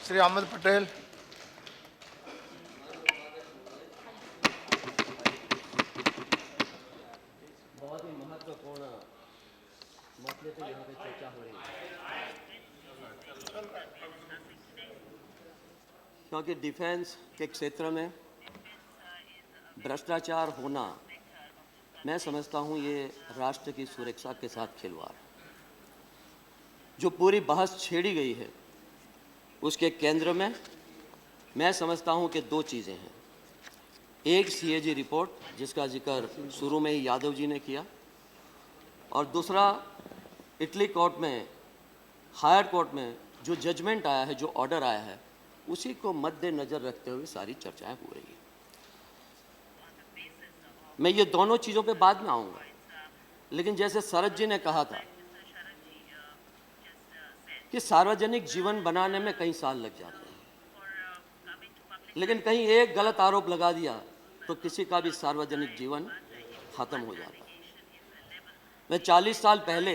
श्री अहमद पटेल। बहुत ही महत्वपूर्ण मसले पे यहाँ पे चर्चा हो रही है, क्योंकि डिफेंस के क्षेत्र में भ्रष्टाचार होना, मैं समझता हूँ ये राष्ट्र की सुरक्षा के साथ खिलवाड़। जो पूरी बहस छेड़ी गई है उसके केंद्र में मैं समझता हूँ कि दो चीज़ें हैं। एक सीएजी रिपोर्ट जिसका जिक्र शुरू में ही यादव जी ने किया, और दूसरा इटली कोर्ट में, हायर कोर्ट में जो जजमेंट आया है, जो ऑर्डर आया है, उसी को मद्देनज़र रखते हुए सारी चर्चाएं हो रही हैं। मैं ये दोनों चीज़ों पे बाद में आऊँगा, लेकिन जैसे शरद जी ने कहा था कि सार्वजनिक जीवन बनाने में कई साल लग जाते हैं, लेकिन कहीं एक गलत आरोप लगा दिया तो किसी का भी सार्वजनिक जीवन खत्म हो जाता है। मैं 40 साल पहले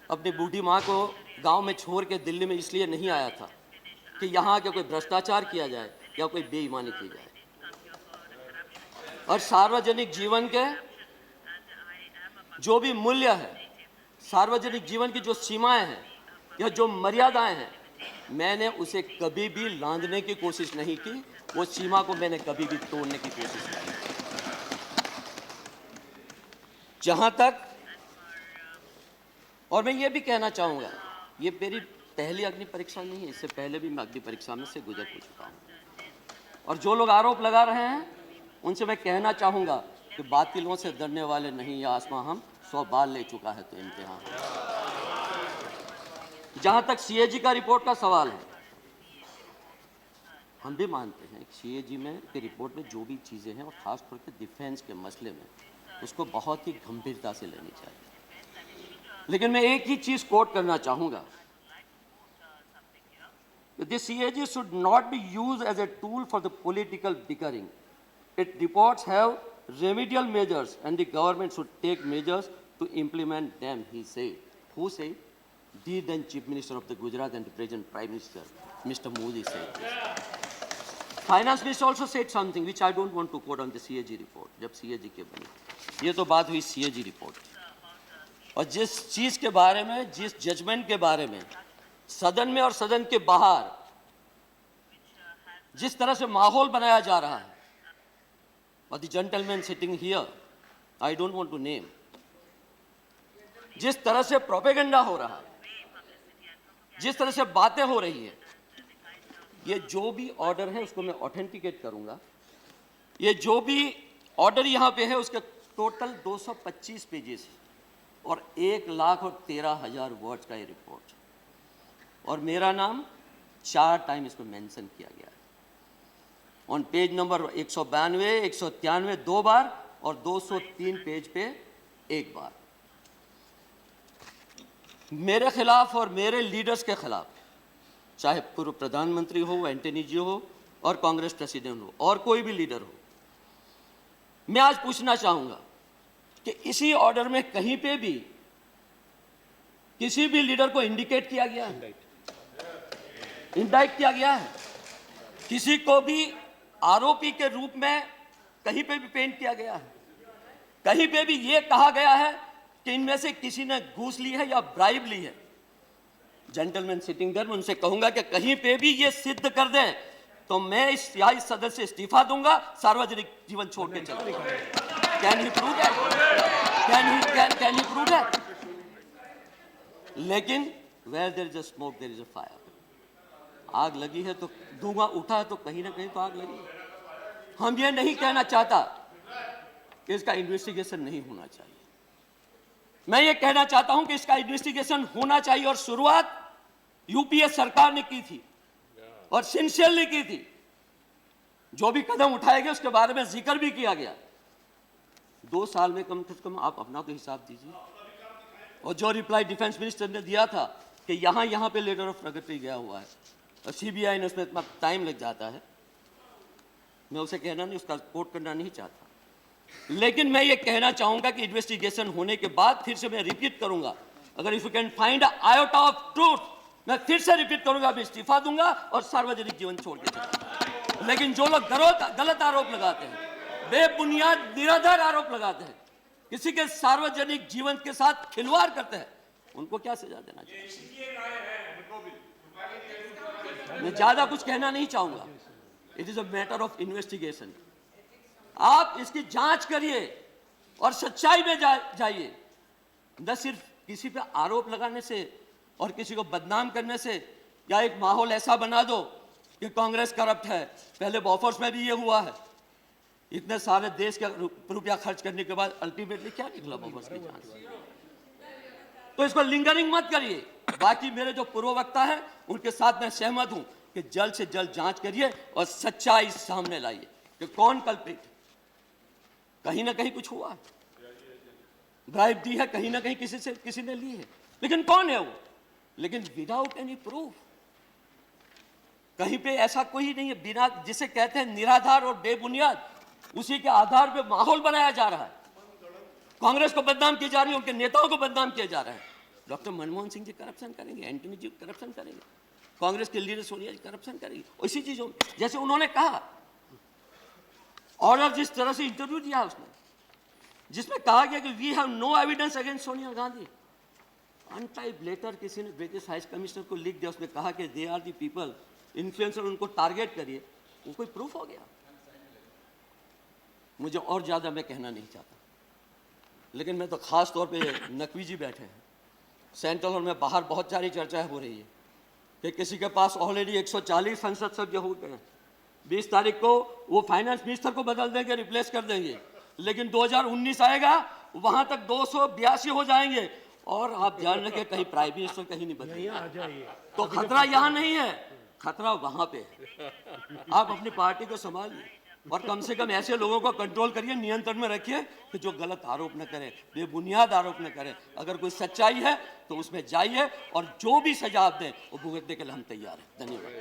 अपनी बूढ़ी माँ को गांव में छोड़ के दिल्ली में इसलिए नहीं आया था कि यहाँ के कोई भ्रष्टाचार किया जाए या कोई बेईमानी की जाए, और सार्वजनिक जीवन के जो भी मूल्य है, सार्वजनिक जीवन की जो सीमाएं हैं या जो मर्यादाएं हैं, मैंने उसे कभी भी लांघने की कोशिश नहीं की। वो सीमा को मैंने कभी भी तोड़ने की कोशिश नहीं की। जहां तक, और मैं ये भी कहना चाहूँगा, ये मेरी पहली अग्नि परीक्षा नहीं है, इससे पहले भी मैं अग्नि परीक्षा में से गुजर चुका हूँ। और जो लोग आरोप लगा रहे हैं उनसे मैं कहना चाहूँगा कि बातिलों से डरने वाले नहीं, ये आसमां हम 100 बार ले चुका है तो इम्तिहान। जहाँ तक सीएजी का रिपोर्ट का सवाल है, हम भी मानते हैं कि सीएजी में की रिपोर्ट में जो भी चीज़ें हैं, और ख़ास तौर पर डिफेंस के मसले में, उसको बहुत ही गंभीरता से लेनी चाहिए। लेकिन मैं एक ही चीज़ कोट करना चाहूँगा, this CAG should not be used as a tool for the political bickering. Its reports have remedial measures and the government should take measures to implement them, he said. Who said? The then Chief Minister of the Gujarat and the present Prime Minister, Mr. Modi said this. Finance Minister also said something which I don't want to quote on the CAG report. जब CAG के बनी, ये तो बात हुई CAG report, और जिस चीज़ के बारे में, जिस जजमेंट के बारे में सदन में और सदन के बाहर जिस तरह से माहौल बनाया जा रहा है, और the gentleman sitting here, I don't want to name, जिस तरह से प्रोपेगेंडा हो रहा है, जिस तरह से बातें हो रही है, ये जो भी ऑर्डर है उसको मैं ऑथेंटिकेट करूंगा। ये जो भी ऑर्डर यहाँ पे है उसके टोटल 225 पेजेस और 1,13,000 वर्ड्स का ये रिपोर्ट, और मेरा नाम 4 टाइम इसमें मेंशन किया गया है। ऑन पेज नंबर 192, 193 2 बार, और 203 पेज पे 1 बार। मेरे खिलाफ और मेरे लीडर्स के खिलाफ, चाहे पूर्व प्रधानमंत्री हो, एंटनी जी हो, और कांग्रेस प्रेसिडेंट हो, और कोई भी लीडर हो, मैं आज पूछना चाहूंगा कि इसी ऑर्डर में कहीं पे भी किसी भी लीडर को इंडिकेट किया गया है, इंडाइट किया गया है, किसी को भी आरोपी के रूप में कहीं पे भी पेंट किया गया है, कहीं पे भी ये कहा गया है कि इनमें से किसी ने घूस ली है या ब्राइब ली है। जेंटलमैन सिटिंग देयर, मैं उनसे कहूंगा कि कहीं पे भी ये सिद्ध कर दें तो मैं इस सदस्य से इस्तीफा दूंगा, सार्वजनिक जीवन छोड़ के चलूंगा। Can he prove that? Can he prove that? लेकिन where there is a smoke there is a fire. आग लगी है तो धुआं उठा है तो कहीं ना कहीं तो आग लगी है। हम ये नहीं कहना चाहता कि इसका इन्वेस्टिगेशन नहीं होना चाहिए, मैं ये कहना चाहता हूं कि इसका इन्वेस्टिगेशन होना चाहिए, और शुरुआत यूपीए सरकार ने की थी और सिंसियरली की थी। जो भी कदम उठाए गए उसके बारे में जिक्र भी किया गया। 2 साल में कम से कम आप अपना तो हिसाब दीजिए। और जो रिप्लाई डिफेंस मिनिस्टर ने दिया था कि यहाँ पे लेटर ऑफ प्रगति गया हुआ है, और सीबीआई ने उसमें इतना टाइम लग जाता है, मैं उसे कहना नहीं, उसका कोट करना नहीं चाहता, लेकिन मैं ये कहना चाहूंगा कि इन्वेस्टिगेशन होने के बाद, फिर से मैं रिपीट करूंगा, अगर if you can find iota of truth, मैं फिर से रिपीट करूंगा, मैं इस्तीफा दूंगा और सार्वजनिक जीवन छोड़ के चलूंगा। लेकिन जो लोग गलत आरोप लगाते हैं, बेबुनियाद निराधार आरोप लगाते हैं, किसी के सार्वजनिक जीवन के साथ खिलवाड़ करते हैं, उनको क्या सजा देना चाहिए? मैं ज्यादा कुछ कहना नहीं चाहूंगा। It is a matter of investigation. आप इसकी जांच करिए और सच्चाई में जाइए। न सिर्फ किसी पे आरोप लगाने से और किसी को बदनाम करने से, या एक माहौल ऐसा बना दो कि कांग्रेस करप्ट है। पहले बॉफर्स में भी ये हुआ है। इतने सारे देश का रुपया खर्च करने के बाद अल्टीमेटली क्या निकला बॉफर्स की जांच से? तो इसको लिंगरिंग मत करिए। बाकी मेरे जो पूर्व वक्ता है उनके साथ मैं सहमत हूं कि जल्द से जल्द जांच करिए और सच्चाई सामने लाइए कि कौन कल्प्रिट। कहीं ना कहीं कुछ हुआ, ब्राइब दी है, कहीं ना कहीं किसी ने ली है, लेकिन कौन है वो? लेकिन विदाउट एनी प्रूफ। कहीं पे ऐसा कोई नहीं है बिना, जिसे कहते हैं निराधार और बेबुनियाद, उसी के आधार पे माहौल बनाया जा रहा है। कांग्रेस को बदनाम की जा रही है, उनके नेताओं को बदनाम किया जा रहा है। डॉक्टर मनमोहन सिंह जी करप्शन करेंगे, एंटनी जी करप्शन करेंगे, कांग्रेस के लीडर सोनिया जी करप्शन करेंगे। इसी चीजों में जैसे उन्होंने कहा, और जिस तरह से इंटरव्यू दिया उसने, जिसमें कहा गया कि we have no evidence against Sonia Gandhi. Untyped letter किसी ने ब्रिटिश हाई कमिश्नर को लिख दिया, उसमें कहा कि they are the people, influencer, उनको टारगेट करिए। वो कोई प्रूफ हो गया? मुझे और ज़्यादा मैं कहना नहीं चाहता, लेकिन मैं तो खास तौर पे नकवी जी बैठे हैं सेंट्रल हॉल में, बाहर बहुत सारी चर्चा हो रही है कि किसी के पास ऑलरेडी 140 संसद सभ्य हो गए हैं। 20 तारीख को वो फाइनेंस मिनिस्टर को बदल देंगे, रिप्लेस कर देंगे, लेकिन 2019 आएगा, वहां तक 282 हो जाएंगे। और आप जान रहे कि कहीं प्राइम मिनिस्टर कहीं नहीं बदलेगा। तो खतरा यहाँ नहीं है, खतरा वहां पे है। आप अपनी पार्टी को संभालिए और कम से कम ऐसे लोगों को कंट्रोल करिए, नियंत्रण में रखिए कि जो गलत आरोप न करें, बेबुनियाद आरोप न करें। अगर कोई सच्चाई है तो उसमें जाइए और जो भी सजा आप दें वो भुगतने के लिए हम तैयार हैं। धन्यवाद।